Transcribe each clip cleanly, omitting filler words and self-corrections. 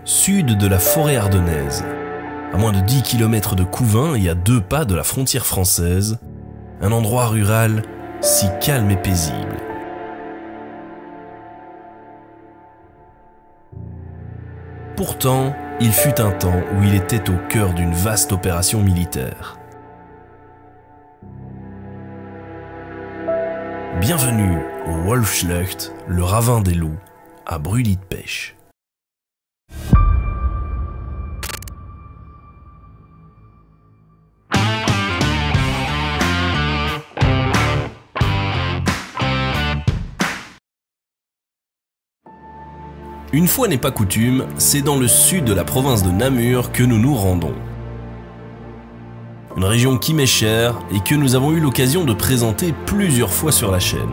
sud de la forêt ardennaise, à moins de 10 km de Couvain et à 2 pas de la frontière française, un endroit rural si calme et paisible. Pourtant, il fut un temps où il était au cœur d'une vaste opération militaire. Bienvenue au Wolfschlucht, le ravin des loups, à Brühl-Ide-Pech. Une fois n'est pas coutume, c'est dans le sud de la province de Namur que nous nous rendons. Une région qui m'est chère et que nous avons eu l'occasion de présenter plusieurs fois sur la chaîne.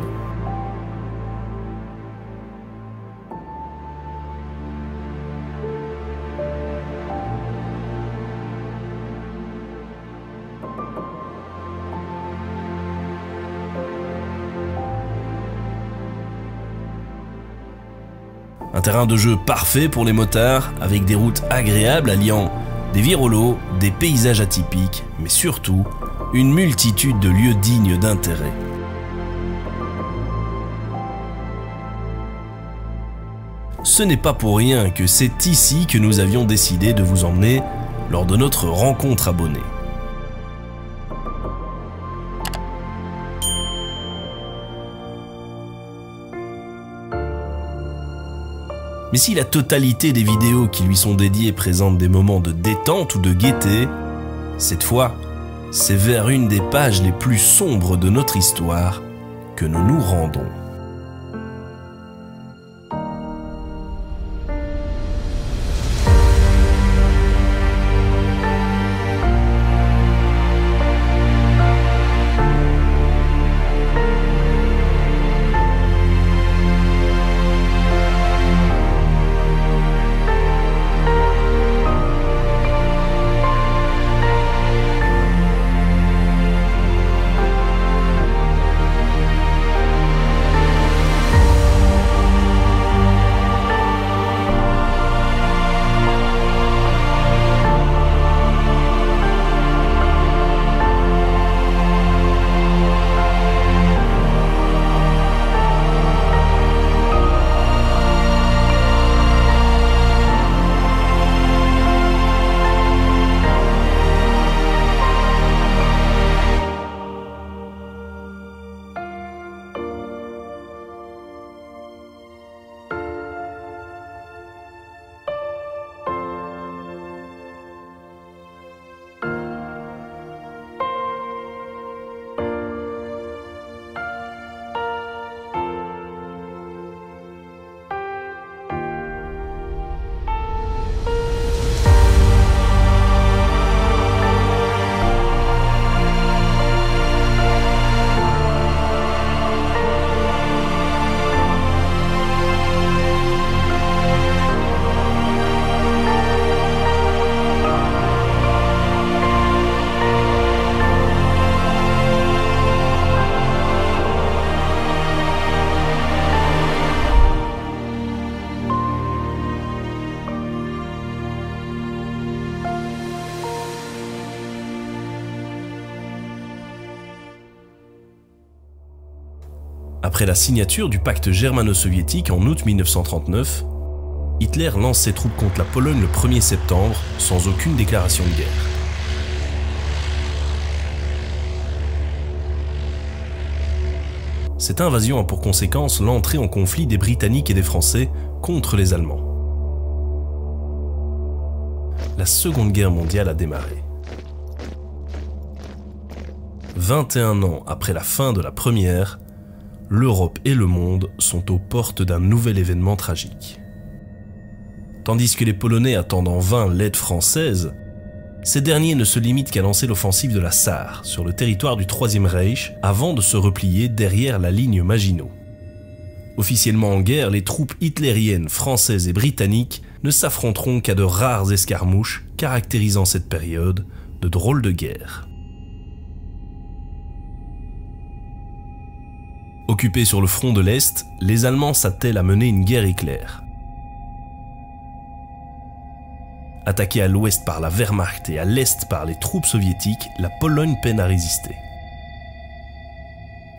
Un terrain de jeu parfait pour les motards, avec des routes agréables alliant des virolos, des paysages atypiques, mais surtout une multitude de lieux dignes d'intérêt. Ce n'est pas pour rien que c'est ici que nous avions décidé de vous emmener lors de notre rencontre abonnée. Mais si la totalité des vidéos qui lui sont dédiées présentent des moments de détente ou de gaieté, cette fois, c'est vers une des pages les plus sombres de notre histoire que nous nous rendons. Après la signature du pacte germano-soviétique en août 1939, Hitler lance ses troupes contre la Pologne le 1er septembre sans aucune déclaration de guerre. Cette invasion a pour conséquence l'entrée en conflit des Britanniques et des Français contre les Allemands. La Seconde Guerre mondiale a démarré. 21 ans après la fin de la première, l'Europe et le monde sont aux portes d'un nouvel événement tragique. Tandis que les Polonais attendent en vain l'aide française, ces derniers ne se limitent qu'à lancer l'offensive de la Sarre sur le territoire du Troisième Reich avant de se replier derrière la ligne Maginot. Officiellement en guerre, les troupes hitlériennes, françaises et britanniques ne s'affronteront qu'à de rares escarmouches caractérisant cette période de drôles de guerre. Occupés sur le front de l'Est, les Allemands s'attellent à mener une guerre éclair. Attaquée à l'ouest par la Wehrmacht et à l'est par les troupes soviétiques, la Pologne peine à résister.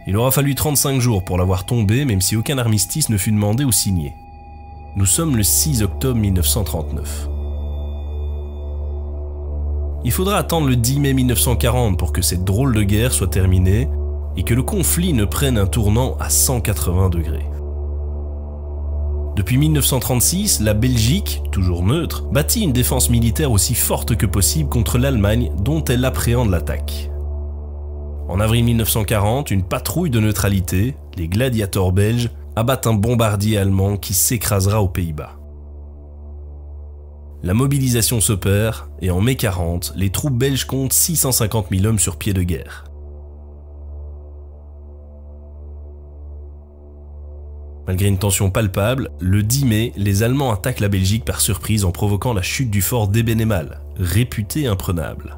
Il aura fallu 35 jours pour la voir tomber, même si aucun armistice ne fut demandé ou signé. Nous sommes le 6 octobre 1939. Il faudra attendre le 10 mai 1940 pour que cette drôle de guerre soit terminée et que le conflit ne prenne un tournant à 180 degrés. Depuis 1936, la Belgique, toujours neutre, bâtit une défense militaire aussi forte que possible contre l'Allemagne dont elle appréhende l'attaque. En avril 1940, une patrouille de neutralité, les gladiateurs belges, abattent un bombardier allemand qui s'écrasera aux Pays-Bas. La mobilisation s'opère et en mai 40, les troupes belges comptent 650 000 hommes sur pied de guerre. Malgré une tension palpable, le 10 mai, les Allemands attaquent la Belgique par surprise en provoquant la chute du fort d'Ebenemal, réputé imprenable.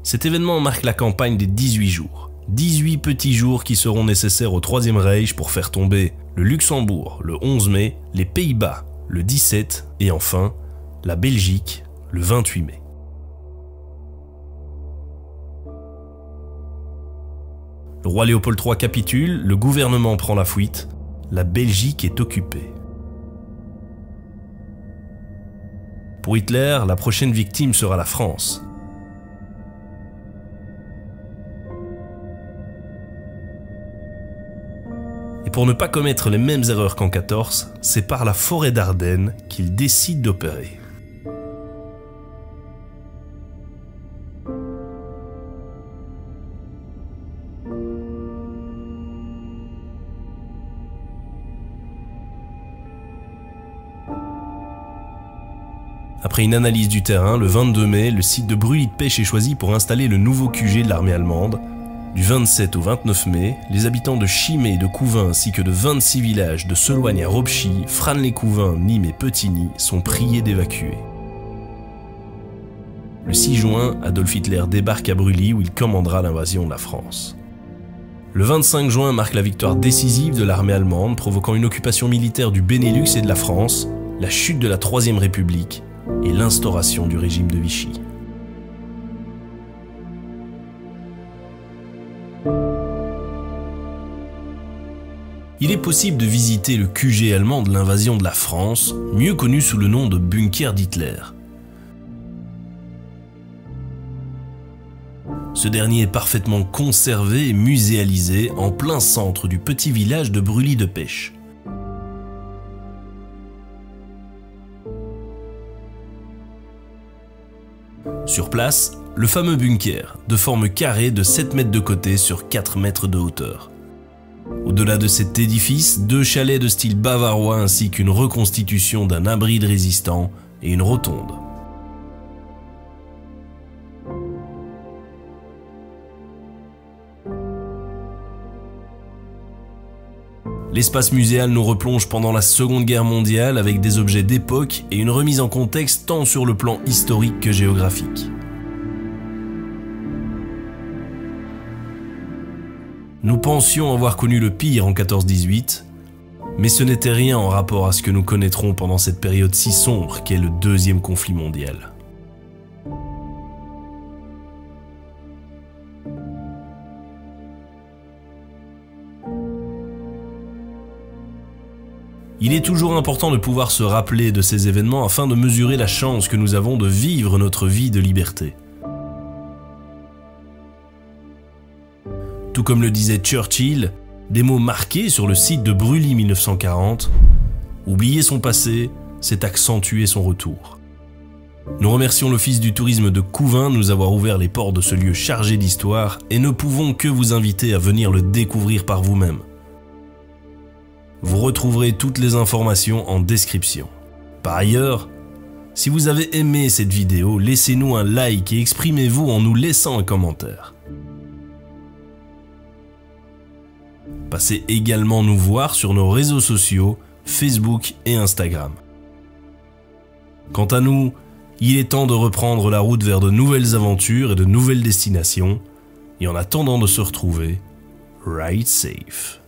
Cet événement marque la campagne des 18 jours. 18 petits jours qui seront nécessaires au Troisième Reich pour faire tomber le Luxembourg le 11 mai, les Pays-Bas le 17 et enfin la Belgique le 28 mai. Le roi Léopold III capitule, le gouvernement prend la fuite, la Belgique est occupée. Pour Hitler, la prochaine victime sera la France. Et pour ne pas commettre les mêmes erreurs qu'en 14, c'est par la forêt d'Ardennes qu'il décide d'opérer. Après une analyse du terrain, le 22 mai, le site de Brûlis-de-Pêche est choisi pour installer le nouveau QG de l'armée allemande. Du 27 au 29 mai, les habitants de Chimay et de Couvain ainsi que de 26 villages de Seloigne à Ropchy, Frasnes-les-Couvains, Nîmes et Petigny sont priés d'évacuer. Le 6 juin, Adolf Hitler débarque à Brûlis où il commandera l'invasion de la France. Le 25 juin marque la victoire décisive de l'armée allemande, provoquant une occupation militaire du Benelux et de la France, la chute de la Troisième République et l'instauration du régime de Vichy. Il est possible de visiter le QG allemand de l'invasion de la France, mieux connu sous le nom de bunker d'Hitler. Ce dernier est parfaitement conservé et muséalisé en plein centre du petit village de Brûlis-de-Pêche. Sur place, le fameux bunker, de forme carrée de 7 mètres de côté sur 4 mètres de hauteur. Au-delà de cet édifice, 2 chalets de style bavarois ainsi qu'une reconstitution d'un abri de résistants et une rotonde. L'espace muséal nous replonge pendant la Seconde Guerre mondiale avec des objets d'époque et une remise en contexte tant sur le plan historique que géographique. Nous pensions avoir connu le pire en 14-18, mais ce n'était rien en rapport à ce que nous connaîtrons pendant cette période si sombre qu'est le deuxième conflit mondial. Il est toujours important de pouvoir se rappeler de ces événements afin de mesurer la chance que nous avons de vivre notre vie de liberté. Tout comme le disait Churchill, des mots marqués sur le site de Brûlis 1940, « Oublier son passé, c'est accentuer son retour ». Nous remercions l'Office du tourisme de Couvain de nous avoir ouvert les portes de ce lieu chargé d'histoire et ne pouvons que vous inviter à venir le découvrir par vous-même. Vous retrouverez toutes les informations en description. Par ailleurs, si vous avez aimé cette vidéo, laissez-nous un like et exprimez-vous en nous laissant un commentaire. Passez également nous voir sur nos réseaux sociaux, Facebook et Instagram. Quant à nous, il est temps de reprendre la route vers de nouvelles aventures et de nouvelles destinations, et en attendant de se retrouver, ride safe.